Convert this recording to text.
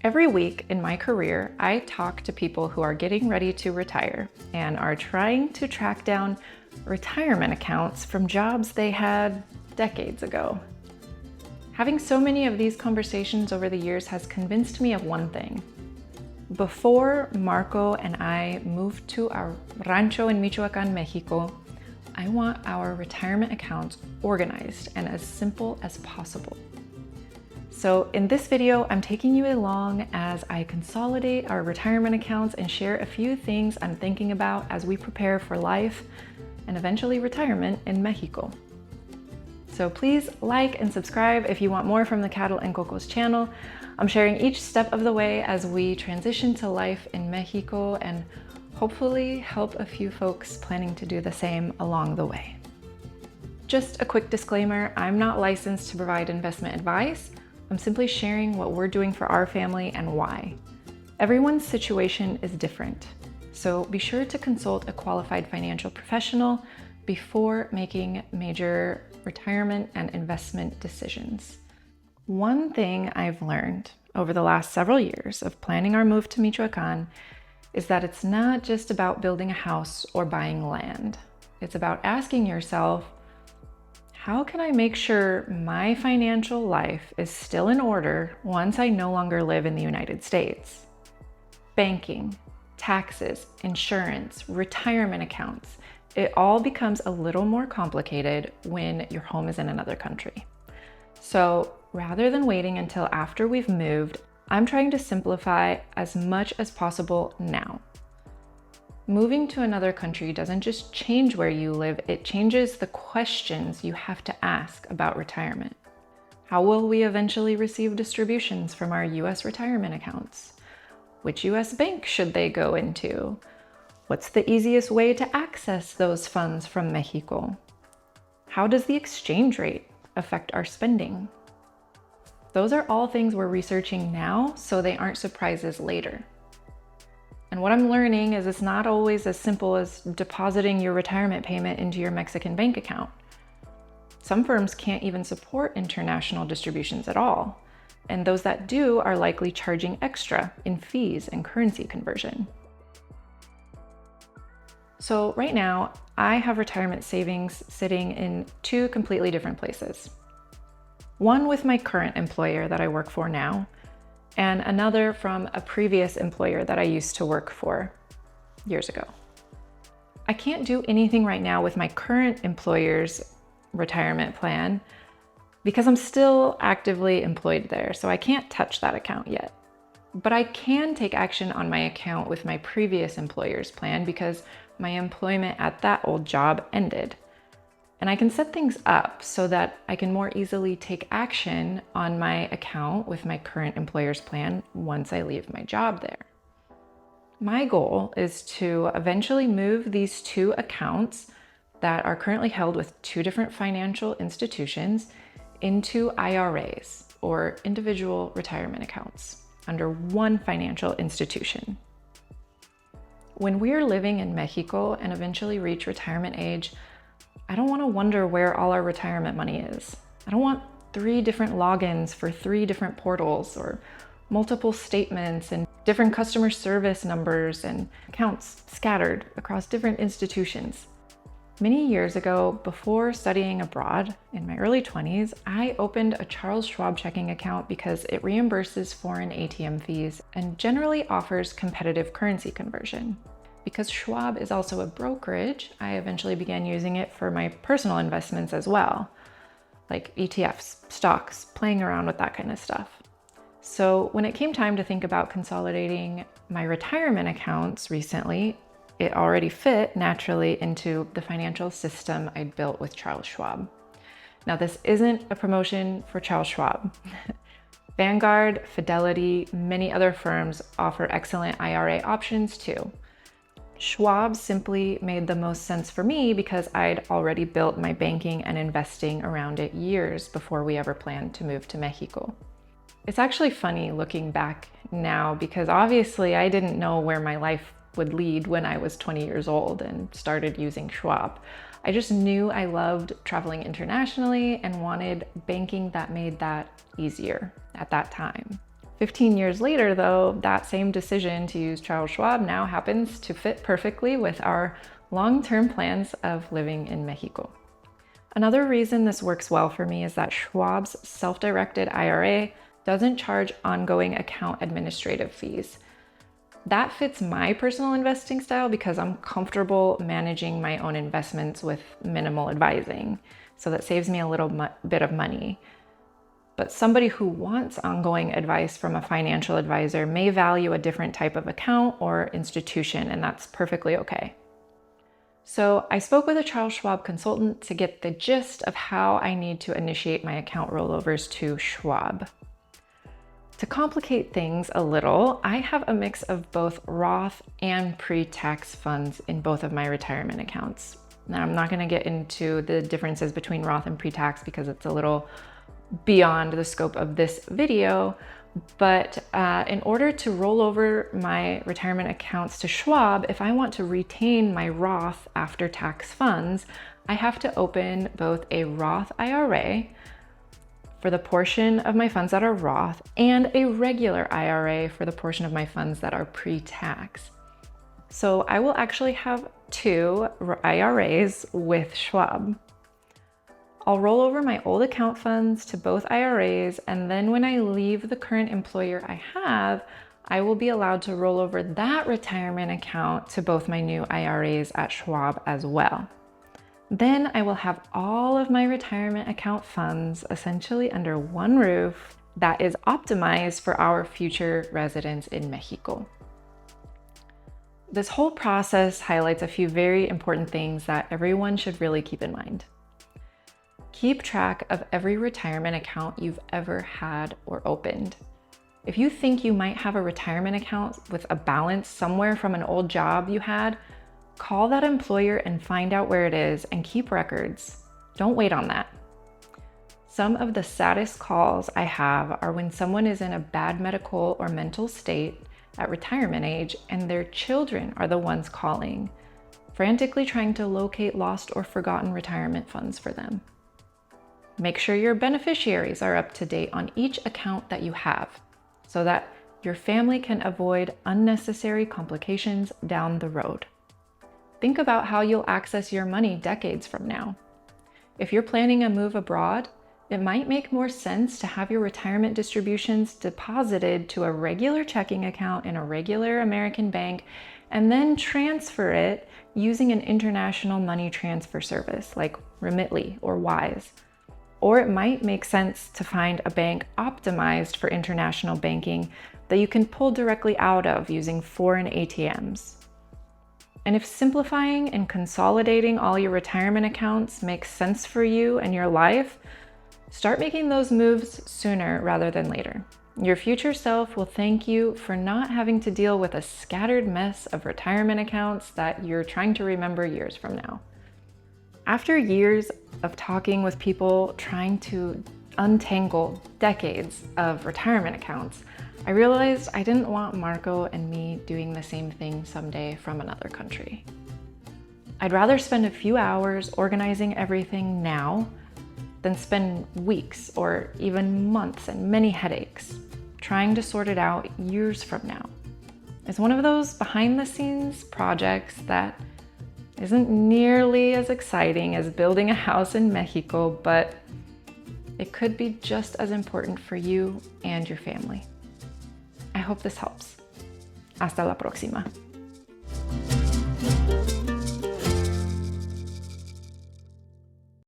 Every week in my career, I talk to people who are getting ready to retire and are trying to track down retirement accounts from jobs they had decades ago. Having so many of these conversations over the years has convinced me of one thing. Before Marco and I moved to our rancho in Michoacán, Mexico, I want our retirement accounts organized and as simple as possible. So in this video, I'm taking you along as I consolidate our retirement accounts and share a few things I'm thinking about as we prepare for life and eventually retirement in Mexico. So please like and subscribe if you want more from the Cattle and Cocos channel. I'm sharing each step of the way as we transition to life in Mexico and hopefully help a few folks planning to do the same along the way. Just a quick disclaimer, I'm not licensed to provide investment advice. I'm simply sharing what we're doing for our family and why. Everyone's situation is different, so be sure to consult a qualified financial professional before making major retirement and investment decisions. One thing I've learned over the last several years of planning our move to Michoacán is that it's not just about building a house or buying land. It's about asking yourself, how can I make sure my financial life is still in order once I no longer live in the United States? Banking, taxes, insurance, retirement accounts, it all becomes a little more complicated when your home is in another country. So rather than waiting until after we've moved, I'm trying to simplify as much as possible now. Moving to another country doesn't just change where you live, it changes the questions you have to ask about retirement. How will we eventually receive distributions from our US retirement accounts? Which US bank should they go into? What's the easiest way to access those funds from Mexico? How does the exchange rate affect our spending? Those are all things we're researching now, so they aren't surprises later. And what I'm learning is it's not always as simple as depositing your retirement payment into your Mexican bank account. Some firms can't even support international distributions at all, and those that do are likely charging extra in fees and currency conversion. So right now, I have retirement savings sitting in two completely different places. One with my current employer that I work for now, and another from a previous employer that I used to work for years ago. I can't do anything right now with my current employer's retirement plan because I'm still actively employed there, so I can't touch that account yet. But I can take action on my account with my previous employer's plan because my employment at that old job ended. And I can set things up so that I can more easily take action on my account with my current employer's plan once I leave my job there. My goal is to eventually move these two accounts that are currently held with two different financial institutions into IRAs, or individual retirement accounts, under one financial institution. When we're living in Mexico and eventually reach retirement age, I don't want to wonder where all our retirement money is. I don't want 3 different logins for 3 different portals or multiple statements and different customer service numbers and accounts scattered across different institutions. Many years ago, before studying abroad in my early 20s, I opened a Charles Schwab checking account because it reimburses foreign ATM fees and generally offers competitive currency conversion. Because Schwab is also a brokerage, I eventually began using it for my personal investments as well, like ETFs, stocks, playing around with that kind of stuff. So when it came time to think about consolidating my retirement accounts recently, it already fit naturally into the financial system I'd built with Charles Schwab. Now, this isn't a promotion for Charles Schwab. Vanguard, Fidelity, many other firms offer excellent IRA options too. Schwab simply made the most sense for me because I'd already built my banking and investing around it years before we ever planned to move to Mexico. It's actually funny looking back now because obviously I didn't know where my life would lead when I was 20 years old and started using Schwab. I just knew I loved traveling internationally and wanted banking that made that easier at that time. 15 years later, though, that same decision to use Charles Schwab now happens to fit perfectly with our long-term plans of living in Mexico. Another reason this works well for me is that Schwab's self-directed IRA doesn't charge ongoing account administrative fees. That fits my personal investing style because I'm comfortable managing my own investments with minimal advising. So that saves me a little bit of money. But somebody who wants ongoing advice from a financial advisor may value a different type of account or institution, and that's perfectly okay. So I spoke with a Charles Schwab consultant to get the gist of how I need to initiate my account rollovers to Schwab. To complicate things a little, I have a mix of both Roth and pre-tax funds in both of my retirement accounts. Now, I'm not going to get into the differences between Roth and pre-tax because it's a little beyond the scope of this video, but in order to roll over my retirement accounts to Schwab, if I want to retain my Roth after-tax funds, I have to open both a Roth IRA for the portion of my funds that are Roth and a regular IRA for the portion of my funds that are pre-tax. So I will actually have two IRAs with Schwab. I'll roll over my old account funds to both IRAs, and then when I leave the current employer I have, I will be allowed to roll over that retirement account to both my new IRAs at Schwab as well. Then I will have all of my retirement account funds essentially under one roof that is optimized for our future residence in Mexico. This whole process highlights a few very important things that everyone should really keep in mind. Keep track of every retirement account you've ever had or opened. If you think you might have a retirement account with a balance somewhere from an old job you had, call that employer and find out where it is and keep records. Don't wait on that. Some of the saddest calls I have are when someone is in a bad medical or mental state at retirement age and their children are the ones calling, frantically trying to locate lost or forgotten retirement funds for them. Make sure your beneficiaries are up to date on each account that you have so that your family can avoid unnecessary complications down the road. Think about how you'll access your money decades from now. If you're planning a move abroad, it might make more sense to have your retirement distributions deposited to a regular checking account in a regular American bank and then transfer it using an international money transfer service like Remitly or Wise. Or it might make sense to find a bank optimized for international banking that you can pull directly out of using foreign ATMs. And if simplifying and consolidating all your retirement accounts makes sense for you and your life, start making those moves sooner rather than later. Your future self will thank you for not having to deal with a scattered mess of retirement accounts that you're trying to remember years from now. After years of talking with people trying to untangle decades of retirement accounts, I realized I didn't want Marco and me doing the same thing someday from another country. I'd rather spend a few hours organizing everything now than spend weeks or even months and many headaches trying to sort it out years from now. It's one of those behind-the-scenes projects that isn't nearly as exciting as building a house in Mexico, but it could be just as important for you and your family. I hope this helps. Hasta la próxima.